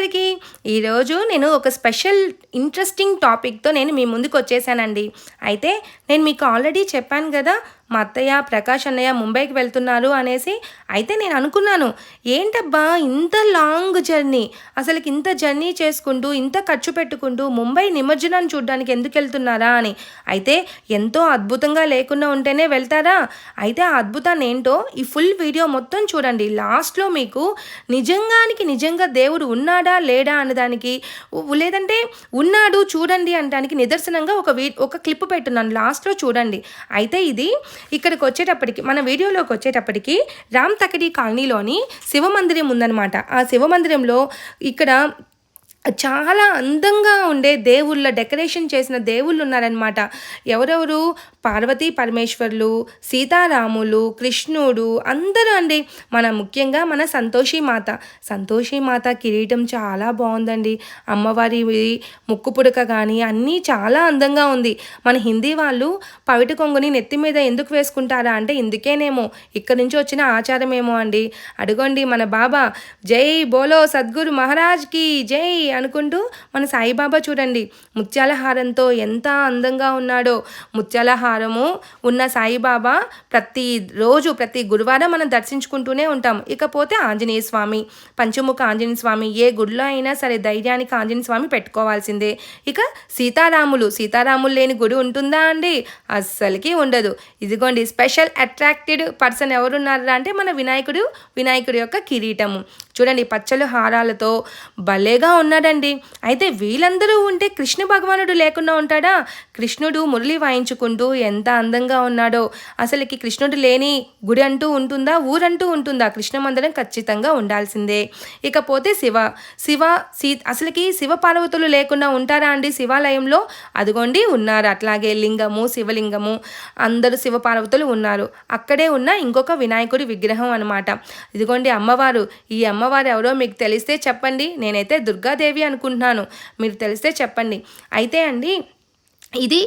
అందరికీ. ఈరోజు నేను ఒక స్పెషల్ ఇంట్రెస్టింగ్ టాపిక్‌తో నేను మీ ముందుకొచ్చేసానండి. అయితే నేను మీకు ఆల్రెడీ చెప్పాను గదా! మా అత్తయ్య, ప్రకాష్ అన్నయ్య ముంబైకి వెళ్తున్నారు అనేసి. అయితే నేను అనుకున్నాను, ఏంటబ్బా ఇంత లాంగ్ జర్నీ, అసలకి ఇంత జర్నీ చేసుకుంటూ, ఇంత ఖర్చు పెట్టుకుంటూ ముంబై నిమజ్జనాన్ని చూడ్డానికి ఎందుకెళ్తున్నారా అని. అయితే ఎంతో అద్భుతంగా లేకుండా ఉంటేనే వెళ్తారా? అయితే ఆ అద్భుతాన్నేంటో ఈ ఫుల్ వీడియో మొత్తం చూడండి. లాస్ట్‌లో మీకు నిజంగా దేవుడు ఉన్నాడా? లేడా? అనడానికి లేదంటే ఉన్నాడు చూడండి అనటానికి నిదర్శనంగా ఒక క్లిప్ పెట్టున్నాను. లాస్ట్‌లో చూడండి. అయితే ఇది ఇక్కడికొచ్చేటప్పటికి మన వీడియోలోకొచ్చేటప్పటికి రామ్ తకడి కాలనీలోని శివమందిరం ఉందనమాట. ఆ శివమందిరంలో ఇక్కడ చాలా అందంగా ఉండే దేవుళ్ళ డెకరేషన్ చేసిన దేవుళ్ళున్నారనమాట. ఎవరెవరు? పార్వతీ పరమేశ్వర్లు, సీతారాములు, కృష్ణుడు అందరూ అండి. ముఖ్యంగా మన సంతోషి మాత. సంతోషి మాత కిరీటం చాలా బావుందండి. అమ్మవారివి ముక్కు పుడక గానీ అన్నీ చాలా అందంగా ఉంది. మన హిందీ వాళ్ళు పవిట కొంగుని నెత్తి మీద ఎందుకు వేసుకుంటారా అంటే ఇందుకేనేమో. ఇక్కడి నుంచి వచ్చిన ఆచారమేమో అండి. అడుగోండి మన బాబా జై బోలో సద్గురు మహారాజ్‌కి జై అనుకుంటూ మన సాయిబాబా చూడండి ముత్యాల హారంతో ఎంత అందంగా ఉన్నాడో. ముత్యాల హారము ఉన్న సాయిబాబా ప్రతి గురువారం మనం దర్శించుకుంటూనే ఉంటాం. ఇకపోతే ఆంజనేయ స్వామి, పంచముఖ ఆంజనేయ స్వామి, ఏ గుడిలో అయినా సరే ధైర్యానికి ఆంజనేయ స్వామి పెట్టుకోవాల్సిందే. ఇక సీతారాములు లేని గుడి ఉంటుందా అండి? అస్సలకి ఉండదు. ఇదిగోండి స్పెషల్ అట్రాక్టెడ్ పర్సన్ ఎవరున్నారా అంటే మన వినాయకుడి యొక్క కిరీటము చూడండి, పచ్చలు హారాలతో భలేగా ఉన్నాడండి. అయితే వీళ్ళందరూ ఉంటే కృష్ణ భగవానుడు లేకుండా ఉంటాడా? కృష్ణుడు మురళి వాయించుకుంటూ ఎంత అందంగా ఉన్నాడో. అసలుకి కృష్ణుడు లేని గుడి అంటూ ఉంటుందా? ఊరంటూ ఉంటుందా? కృష్ణ మందిరం ఖచ్చితంగా ఉండాల్సిందే. ఇకపోతే అసలుకి శివ పార్వతులు లేకుండా ఉంటారా అండి శివాలయంలో? అదిగోండి ఉన్నారు. అట్లాగే శివలింగము అందరూ శివ పార్వతులు ఉన్నారు. అక్కడే ఉన్న ఇంకొక వినాయకుడి విగ్రహం అనమాట. ఇదిగోండి అమ్మవారు. ఈ అమ్మవారు ఎవరో మీకు తెలిస్తే చెప్పండి. నేనైతే దుర్గాదేవి అనుకుంటున్నాను. మీరు తెలిస్తే చెప్పండి. అయితే అండి ఇది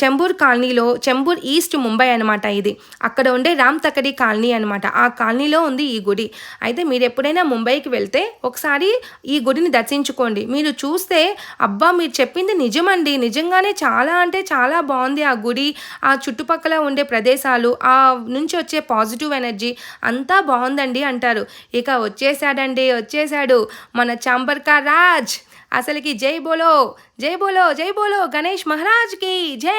చెంబూర్ కాలనీలో, చెంబూర్ ఈస్ట్ ముంబై అనమాట. ఇది అక్కడ ఉండే రామ్ తకడి కాలనీ అనమాట. ఆ కాలనీలో ఉంది ఈ గుడి. అయితే మీరు ఎప్పుడైనా ముంబైకి వెళ్తే ఒకసారి ఈ గుడిని దర్శించుకోండి. మీరు చూస్తే అబ్బా మీరు చెప్పింది నిజమండి, నిజంగానే చాలా అంటే చాలా బాగుంది ఆ గుడి, ఆ చుట్టుపక్కల ఉండే ప్రదేశాలు, ఆ నుంచి వచ్చే పాజిటివ్ ఎనర్జీ అంతా బాగుందండి అంటారు. ఇక వచ్చేసాడు మన చాంబర్కా రాజ్. అసలుకి జై బోలో గణేష్ మహారాజ్కి జై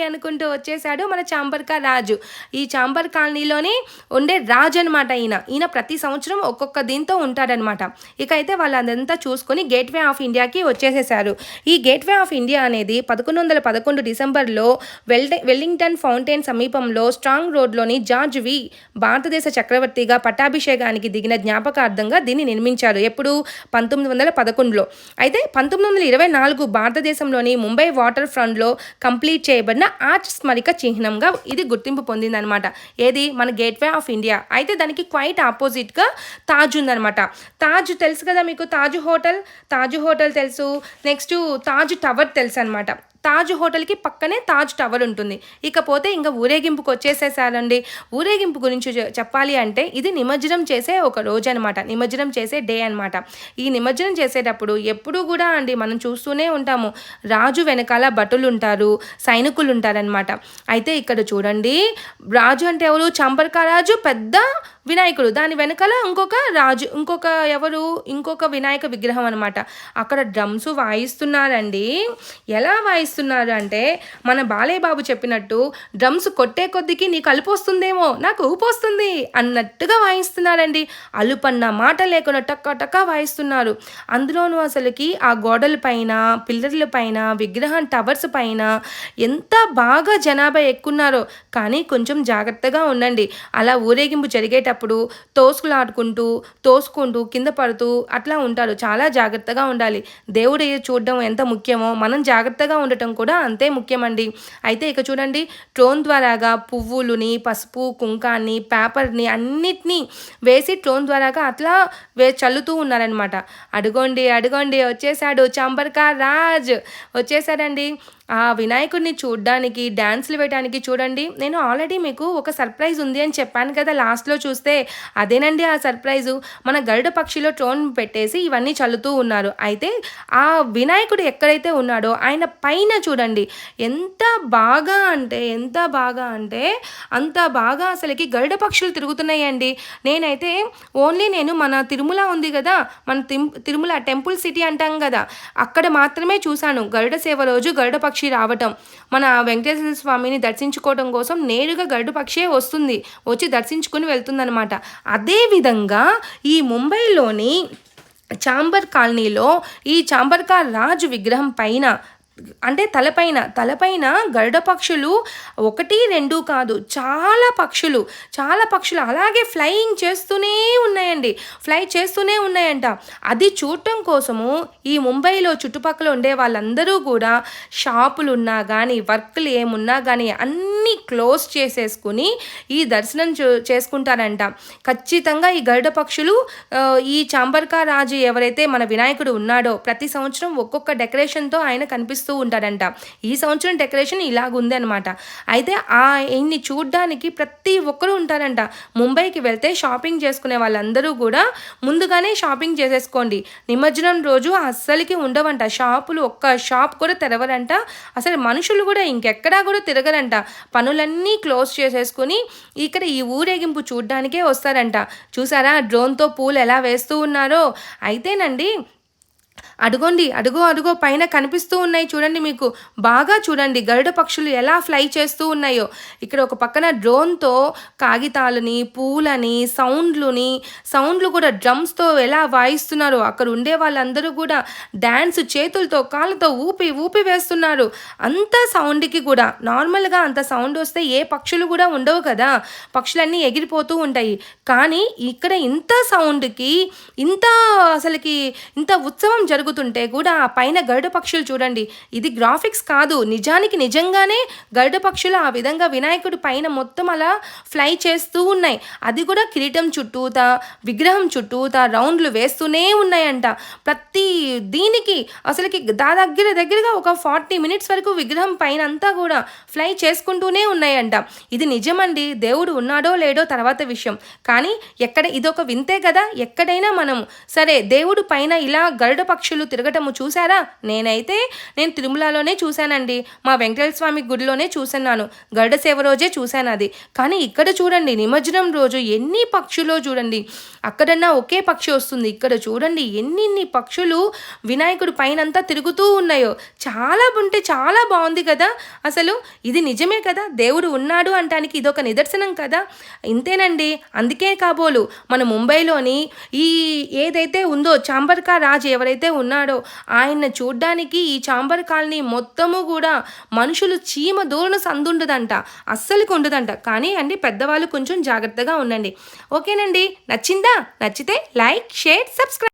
అనుకుంటూ వచ్చేసాడు మన చాంబర్కా రాజు. ఈ చాంబర్ కాలనీలోనే ఉండే రాజు అనమాట. ఈయన ప్రతి సంవత్సరం ఒక్కొక్క దీంతో ఉంటాడనమాట. ఇక అయితే వాళ్ళంతా చూసుకొని గేట్వే ఆఫ్ ఇండియాకి వచ్చేసేసారు. ఈ గేట్వే ఆఫ్ ఇండియా అనేది 1111 డిసెంబర్లో వెల్లింగ్టన్ ఫౌంటైన్ సమీపంలో స్ట్రాంగ్ రోడ్లోని జార్జ్ వి భారతదేశ చక్రవర్తిగా పట్టాభిషేకానికి దిగిన జ్ఞాపకార్థంగా దీన్ని నిర్మించారు. ఎప్పుడు? 1911లో. అయితే 1924 భారతదేశంలోని ముంబై వాటర్ ఫ్రంట్లో కంప్లీట్ చేయబడిన ఆర్చ్ స్మరిక చిహ్నంగా ఇది గుర్తింపు పొందిందనమాట. ఏది? మన గేట్వే ఆఫ్ ఇండియా. అయితే దానికి క్వైట్ ఆపోజిట్గా తాజ్ ఉందనమాట. తాజ్ తెలుసు కదా మీకు, తాజ్ హోటల్ తెలుసు. నెక్స్ట్ తాజ్ టవర్ తెలుసు అనమాట. తాజ్ హోటల్కి పక్కనే తాజ్ టవర్ ఉంటుంది. ఇకపోతే ఇంకా ఊరేగింపుకి వచ్చేసేసారండి. ఊరేగింపు గురించి చెప్పాలి అంటే ఇది నిమజ్జనం చేసే ఒక రోజు అనమాట. నిమజ్జనం చేసే డే అనమాట. ఈ నిమజ్జనం చేసేటప్పుడు ఎప్పుడూ కూడా అండి మనం చూస్తూనే ఉంటాము, రాజు వెనకాల భటులు ఉంటారు, సైనికులు ఉంటారనమాట. అయితే ఇక్కడ చూడండి, రాజు అంటే ఎవరు? చాంబర్కా రాజు పెద్ద వినాయకుడు, దాని వెనకాల ఇంకొక వినాయక విగ్రహం అనమాట. అక్కడ డ్రమ్స్ వాయిస్తున్నారండి. ఎలా వాయిస్తున్నారు అంటే మన బాలయ్య బాబు చెప్పినట్టు డ్రమ్స్ కొట్టే కొద్దికి నీకు అలుపు వస్తుందేమో, నాకు ఊపు వస్తుంది అన్నట్టుగా వాయిస్తున్నారండి. అలుపన్న మాట లేకుండా టక్క వాయిస్తున్నారు. అందులోనూ అసలుకి ఆ గోడల పైన, పిల్లర్ల పైన, విగ్రహం టవర్స్ పైన ఎంత బాగా జనాభా ఎక్కున్నారో. కానీ కొంచెం జాగ్రత్తగా ఉండండి. అలా ఊరేగింపు జరిగేటప్పుడు తోసుకుంటూ కింద పడుతూ అట్లా ఉంటారు. చాలా జాగ్రత్తగా ఉండాలి. దేవుడు చూడడం ఎంత ముఖ్యమో మనం జాగ్రత్తగా ఉండటం కూడా అంతే ముఖ్యమండి. అయితే ఇక చూడండి, ట్రోన్ ద్వారాగా పువ్వులని, పసుపు కుంకాన్ని, పేపర్ని అన్నిటినీ వేసి ట్రోన్ ద్వారాగా అట్లా చల్లుతూ ఉన్నారనమాట. అడుగోండి వచ్చేసాడు చాంబర్కా రాజ్ వచ్చేసాడండి. ఆ వినాయకుడిని చూడ్డానికి, డాన్స్‌లు వేయడానికి చూడండి, నేను ఆల్రెడీ మీకు ఒక సర్ప్రైజ్ ఉంది అని చెప్పాను కదా లాస్ట్‌లో చూస్తే. అదేనండి ఆ సర్ప్రైజు. మన గరుడ పక్షిలో ట్రోన్ పెట్టేసి ఇవన్నీ చల్లుతూ ఉన్నారు. అయితే ఆ వినాయకుడు ఎక్కడైతే ఉన్నాడో ఆయన పైన చూడండి ఎంత బాగా అంటే, ఎంత బాగా అంటే అంత బాగా అసలకి గరుడ పక్షులు తిరుగుతున్నాయండి. నేనైతే నేను మన తిరుమల ఉంది గదా! మన తిరుమల టెంపుల్ సిటీ అంటాం గదా! అక్కడ మాత్రమే చూశాను. గరుడ సేవ రోజు గరుడ పక్షి రావటం. మన వెంకటేశ్వర స్వామిని దర్శించుకోవడం కోసం నేరుగా గరుడ పక్షియే వస్తుంది. వచ్చి దర్శించుకొని వెళ్తుందనమాట. అదే విధంగా ఈ ముంబైలోని చాంబర్ కాలనీలో ఈ చాంబర్కా రాజు విగ్రహం పైన అంటే తలపైన గరుడ పక్షులు 1, 2 కాదు చాలా పక్షులు అలాగే ఫ్లయింగ్ చేస్తూనే ఉన్నాయండి. ఫ్లై చేస్తూనే ఉన్నాయంట. అది చూడటం కోసము ఈ ముంబైలో చుట్టుపక్కల ఉండే వాళ్ళందరూ కూడా షాపులున్నా గానీ, వర్కులు ఏమున్నా గానీ అన్నీ క్లోజ్ చేసేసుకొని ఈ దర్శనం చేసుకుంటారంట. ఖచ్చితంగా ఈ గరుడ పక్షులు ఈ చాంబర్కా రాజు ఎవరైతే మన వినాయకుడు ఉన్నాడో ప్రతి సంవత్సరం ఒక్కొక్క డెకరేషన్‌తో ఆయన కనిపిస్తూ ఉంటాడంట. ఈ సంవత్సరం డెకరేషన్ ఇలాగుంది అనమాట. అయితే ఈయన్ని చూడ్డానికి ప్రతి ఒక్కరు ఉంటారంట. ముంబైకి వెళ్తే షాపింగ్ చేసుకునే వాళ్ళందరూ కూడా ముందుగానే షాపింగ్ చేసేసుకోండి. నిమజ్జనం రోజు అస్సలకి ఉండవంట. షాపులు ఒక్క షాప్ కూడా తెరవరంట. అసలు మనుషులు కూడా ఇంకెక్కడా కూడా తిరగరంట. పనులన్నీ క్లోజ్ చేసేసుకొని ఇక్కడ ఈ ఊరేగింపు చూడ్డానికే వస్తారంట. చూసారా డ్రోన్‌తో పూలు ఎలా వేస్తూ ఉన్నారో. అయితేనండి అడుగో పైన కనిపిస్తూ ఉన్నాయి చూడండి మీకు. బాగా చూడండి గరుడ పక్షులు ఎలా ఫ్లై చేస్తూ ఉన్నాయో. ఇక్కడ ఒక పక్కన డ్రోన్‌తో కాగితాలని, పూలని, సౌండ్లు కూడా డ్రమ్స్‌తో ఎలా వాయిస్తున్నారో. అక్కడ ఉండే వాళ్ళందరూ కూడా డాన్స్ చేతులతో, కాళ్ళతో ఊపి వేస్తున్నారు. అంత సౌండ్‌కి కూడా నార్మల్‌గా అంత సౌండ్ వస్తే ఏ పక్షులు కూడా ఉండవు కదా! పక్షులన్నీ ఎగిరిపోతూ ఉంటాయి. కానీ ఇక్కడ ఇంత సౌండ్‌కి అసలకి ఇంత ఉత్సవం జరుగుతుంటే కూడా ఆ పైన గరుడ పక్షులు చూడండి. ఇది గ్రాఫిక్స్ కాదు. నిజంగానే గరుడ పక్షులు ఆ విధంగా వినాయకుడి పైన మొత్తం అలా ఫ్లై చేస్తూ ఉన్నాయి. అది కూడా కిరీటం చుట్టూతా, విగ్రహం చుట్టూతా రౌండ్లు వేస్తూనే ఉన్నాయంట. ప్రతి దీనికి అసలకి దగ్గరగా ఒక 40 మినిట్స్ వరకు విగ్రహం పైన అంతా కూడా ఫ్లై చేసుకుంటూనే ఉన్నాయంట. ఇది నిజమండి. దేవుడు ఉన్నాడో లేడో తర్వాత విషయం. కానీ ఇదొక వింతే కదా! ఎక్కడైనా మనము సరే దేవుడు పైన ఇలా గరుడ పక్షులు తిరగటము చూసారా? నేను తిరుమలలోనే చూశానండి. మా వెంకటేశ్వర స్వామి గుడిలోనే చూస్తున్నాను. గరుడ సేవ రోజే చూశాను అది. కానీ ఇక్కడ చూడండి నిమజ్జనం రోజు ఎన్ని పక్షులో చూడండి. అక్కడన్నా ఒకే పక్షి వస్తుంది. ఇక్కడ చూడండి ఎన్ని పక్షులు వినాయకుడి పైనంతా తిరుగుతూ ఉన్నాయో. చాలా బాగుంది కదా! అసలు ఇది నిజమే కదా! దేవుడు ఉన్నాడు అంటానికి ఇదొక నిదర్శనం కదా! ఇంతేనండి. అందుకే కాబోలు మన ముంబైలోని ఏదైతే ఉందో చాంబర్కా రాజు ఎవరైతే ఉన్నాడో ఆయన్ని చూడ్డానికి ఈ చాంబర్ కాలనీ మొత్తము కూడా మనుషులు చీమ దూరన సందుండదంట. అస్సలకి ఉండదంట. కానీ పెద్దవాళ్ళు కొంచెం జాగ్రత్తగా ఉండండి. ఓకేనండి. నచ్చిందా? నచ్చితే లైక్, షేర్, సబ్స్క్రైబ్.